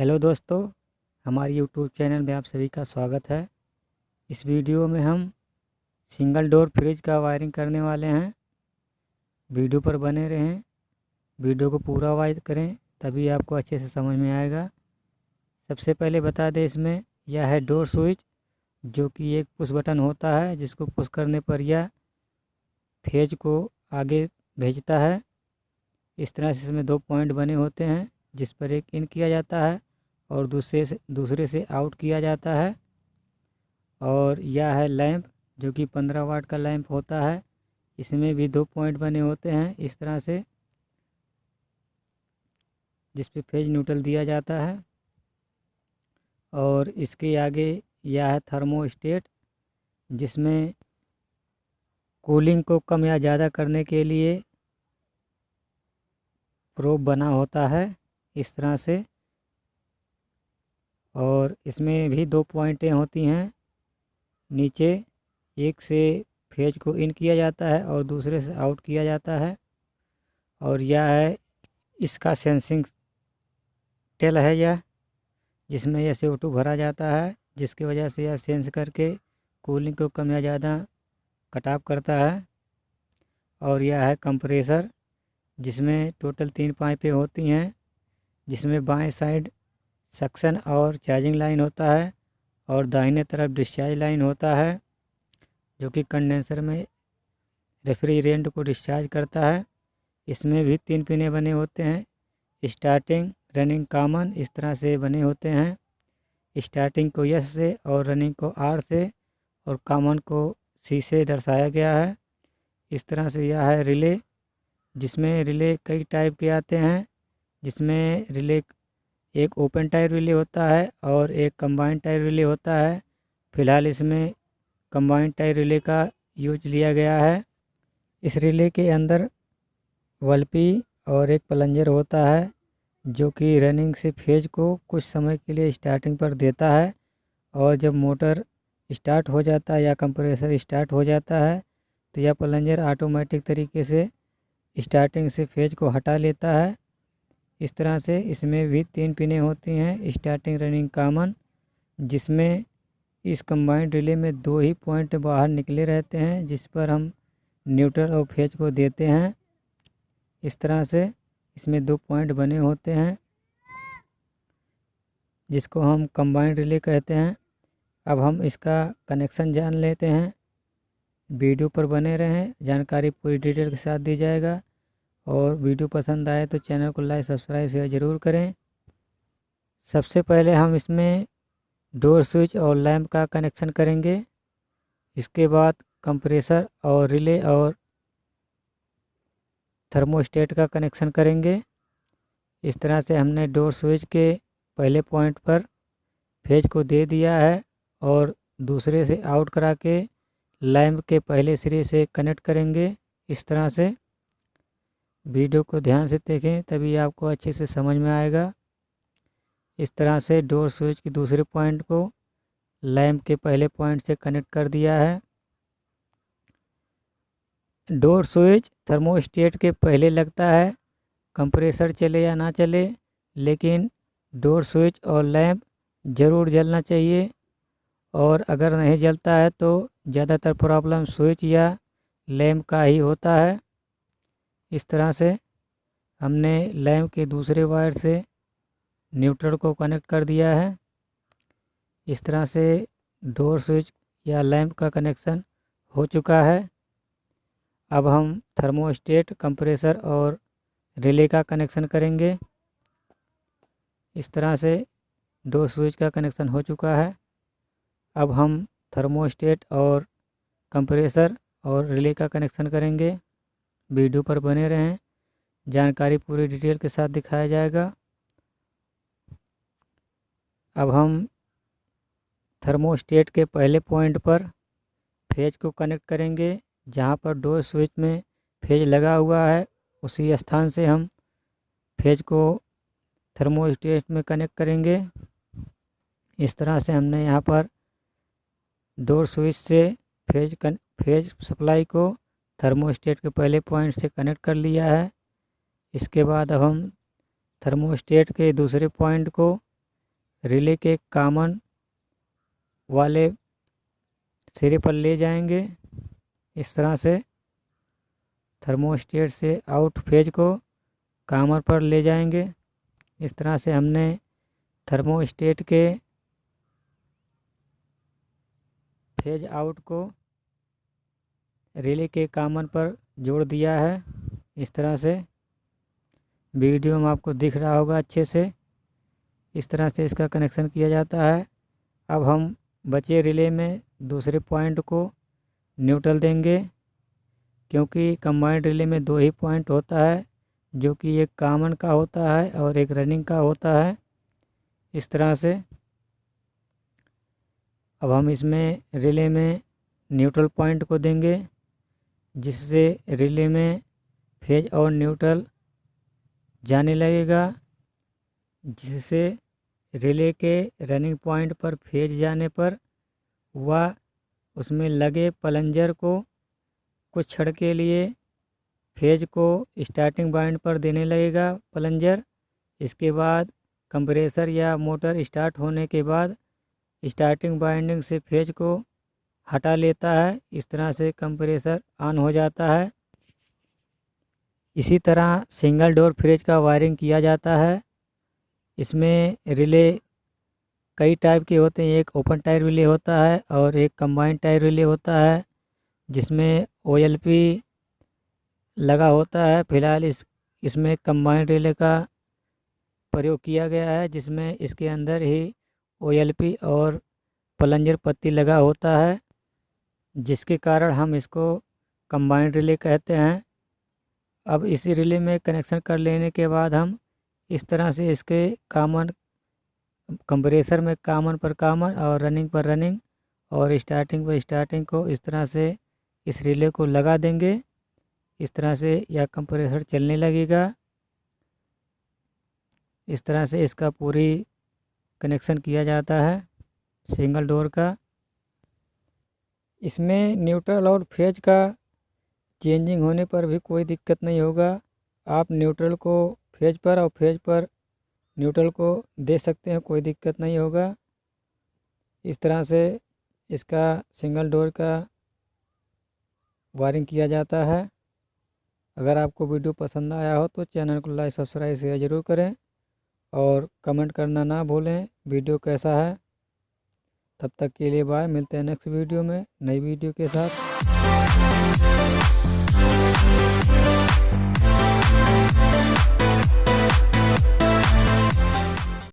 Hello दोस्तों, हमारे YouTube channel में आप सभी का स्वागत है। इस वीडियो में हम सिंगल डोर फ्रिज का वायरिंग करने वाले हैं। वीडियो पर बने रहें, वीडियो को पूरा वॉच करें, तभी आपको अच्छे से समझ में आएगा। सबसे पहले बता दें, इसमें यह है डोर स्विच, जो कि एक पुश बटन होता है, जिसको पुश करने पर यह फेज को आगे भेजता है। इस तरह से इसमें 2 पॉइंट बने होते हैं, जिस पर एक इन किया जाता है और दूसरे से आउट किया जाता है। और यह है लैंप, जो कि 15 वाट का लैंप होता है। इसमें भी 2 पॉइंट बने होते हैं इस तरह से, जिस पे फेज न्यूट्रल दिया जाता है। और इसके आगे यह है थर्मोस्टेट, जिसमें कूलिंग को कम या ज़्यादा करने के लिए प्रोब बना होता है इस तरह से। और इसमें भी 2 पॉइंटें होती हैं नीचे, एक से फेज को इन किया जाता है और दूसरे से आउट किया जाता है। और यह है इसका सेंसिंग टेल है यह, जिसमें यह CO2 भरा जाता है, जिसकी वजह से यह सेंस करके कूलिंग को कम या ज़्यादा कट ऑफ करता है। और यह है कंप्रेसर, जिसमें टोटल 3 पाइपें होती हैं, जिसमें बाएं साइड सक्शन और चार्जिंग लाइन होता है और दाहिने तरफ डिस्चार्ज लाइन होता है, जो कि कंडेंसर में रेफ्रिजरेंट को डिस्चार्ज करता है। इसमें भी 3 पिने बने होते हैं। स्टार्टिंग, रनिंग, कॉमन इस तरह से बने होते हैं। स्टार्टिंग को S से और रनिंग को R से और कॉमन को C से दर्शाया गया है। इस तरह से यह है रिले, जिसमें रिले कई टाइप के आते हैं, जिसमें रिले एक ओपन टाइप रिले होता है और एक कंबाइंड टाइप रिले होता है। फ़िलहाल इसमें कंबाइंड टाइप रिले का यूज लिया गया है। इस रिले के अंदर वल्पी और एक प्लंजर होता है, जो कि रनिंग से फेज को कुछ समय के लिए स्टार्टिंग पर देता है। और जब मोटर स्टार्ट हो जाता है या कंप्रेसर स्टार्ट हो जाता है, तो यह प्लंजर ऑटोमेटिक तरीके से स्टार्टिंग से फेज को हटा लेता है। इस तरह से इसमें भी 3 पिनें होती हैं, स्टार्टिंग, रनिंग, कॉमन, जिसमें इस कंबाइंड रिले में 2 ही पॉइंट बाहर निकले रहते हैं, जिस पर हम न्यूट्रल और फेज को देते हैं। इस तरह से इसमें 2 पॉइंट बने होते हैं, जिसको हम कंबाइंड रिले कहते हैं। अब हम इसका कनेक्शन जान लेते हैं। वीडियो पर बने रहें, जानकारी पूरी डिटेल के साथ दी जाएगा। और वीडियो पसंद आए तो चैनल को लाइक, सब्सक्राइब, शेयर ज़रूर करें। सबसे पहले हम इसमें डोर स्विच और लैंप का कनेक्शन करेंगे। इसके बाद कंप्रेसर और रिले और थर्मोस्टेट का कनेक्शन करेंगे। इस तरह से हमने डोर स्विच के पहले पॉइंट पर फेज को दे दिया है और दूसरे से आउट करा के लैंप के पहले सिरे से कनेक्ट करेंगे। इस तरह से वीडियो को ध्यान से देखें, तभी आपको अच्छे से समझ में आएगा। इस तरह से डोर स्विच के दूसरे पॉइंट को लैंप के पहले पॉइंट से कनेक्ट कर दिया है। डोर स्विच थर्मोस्टेट के पहले लगता है, कंप्रेसर चले या ना चले, लेकिन डोर स्विच और लैंप ज़रूर जलना चाहिए। और अगर नहीं जलता है तो ज़्यादातर प्रॉब्लम स्विच या लैंप का ही होता है। इस तरह से हमने लैंप के दूसरे वायर से न्यूट्रल को कनेक्ट कर दिया है। इस तरह से डोर स्विच या लैंप का कनेक्शन हो चुका है। अब हम थर्मोस्टेट, कंप्रेसर और रिले का कनेक्शन करेंगे। इस तरह से डोर स्विच का कनेक्शन हो चुका है। अब हम थर्मोस्टेट और कंप्रेसर और रिले का कनेक्शन करेंगे। वीडियो पर बने रहें, जानकारी पूरी डिटेल के साथ दिखाया जाएगा। अब हम थर्मोस्टेट के पहले पॉइंट पर फेज को कनेक्ट करेंगे। जहां पर डोर स्विच में फेज लगा हुआ है, उसी स्थान से हम फेज को थर्मोस्टेट में कनेक्ट करेंगे। इस तरह से हमने यहां पर डोर स्विच से फेज सप्लाई को थर्मोस्टेट के पहले पॉइंट से कनेक्ट कर लिया है। इसके बाद अब हम थर्मोस्टेट के दूसरे पॉइंट को रिले के कॉमन वाले सिरे पर ले जाएंगे। इस तरह से थर्मोस्टेट से आउट फेज को कॉमन पर ले जाएंगे। इस तरह से हमने थर्मोस्टेट के फेज आउट को रिले के कॉमन पर जोड़ दिया है। इस तरह से वीडियो में आपको दिख रहा होगा अच्छे से। इस तरह से इसका कनेक्शन किया जाता है। अब हम बचे रिले में दूसरे पॉइंट को न्यूट्रल देंगे, क्योंकि कंबाइंड रिले में 2 ही पॉइंट होता है, जो कि एक कॉमन का होता है और एक रनिंग का होता है। इस तरह से अब हम इसमें रिले में न्यूट्रल पॉइंट को देंगे, जिससे रिले में फेज और न्यूट्रल जाने लगेगा, जिससे रिले के रनिंग पॉइंट पर फेज जाने पर वह उसमें लगे प्लंजर को कुछ क्षण के लिए फेज को स्टार्टिंग पॉइंट पर देने लगेगा प्लंजर। इसके बाद कंप्रेसर या मोटर स्टार्ट होने के बाद स्टार्टिंग बाइंडिंग से फेज को हटा लेता है। इस तरह से कंप्रेसर ऑन हो जाता है। इसी तरह सिंगल डोर फ्रिज का वायरिंग किया जाता है। इसमें रिले कई टाइप के होते हैं। एक ओपन टायर रिले होता है और एक कंबाइंड टायर रिले होता है, जिसमें OLP लगा होता है। फिलहाल इसमें कंबाइंड रिले का प्रयोग किया गया है, जिसमें इसके अंदर ही OLP और प्लंजर पत्ती लगा होता है, जिसके कारण हम इसको कंबाइंड रिले कहते हैं। अब इसी रिले में कनेक्शन कर लेने के बाद हम इस तरह से इसके कॉमन कंप्रेसर में कॉमन पर कॉमन और रनिंग पर रनिंग और स्टार्टिंग पर स्टार्टिंग को इस तरह से इस रिले को लगा देंगे। इस तरह से यह कंप्रेसर चलने लगेगा। इस तरह से इसका पूरी कनेक्शन किया जाता है सिंगल डोर का। इसमें न्यूट्रल और फेज का चेंजिंग होने पर भी कोई दिक्कत नहीं होगा। आप न्यूट्रल को फेज पर और फेज पर न्यूट्रल को दे सकते हैं, कोई दिक्कत नहीं होगा। इस तरह से इसका सिंगल डोर का वायरिंग किया जाता है। अगर आपको वीडियो पसंद आया हो तो चैनल को लाइक सब्सक्राइब शेयर ज़रूर करें और कमेंट करना ना भूलें वीडियो कैसा है। तब तक के लिए बाय। मिलते हैं नेक्स्ट वीडियो में नई वीडियो के साथ।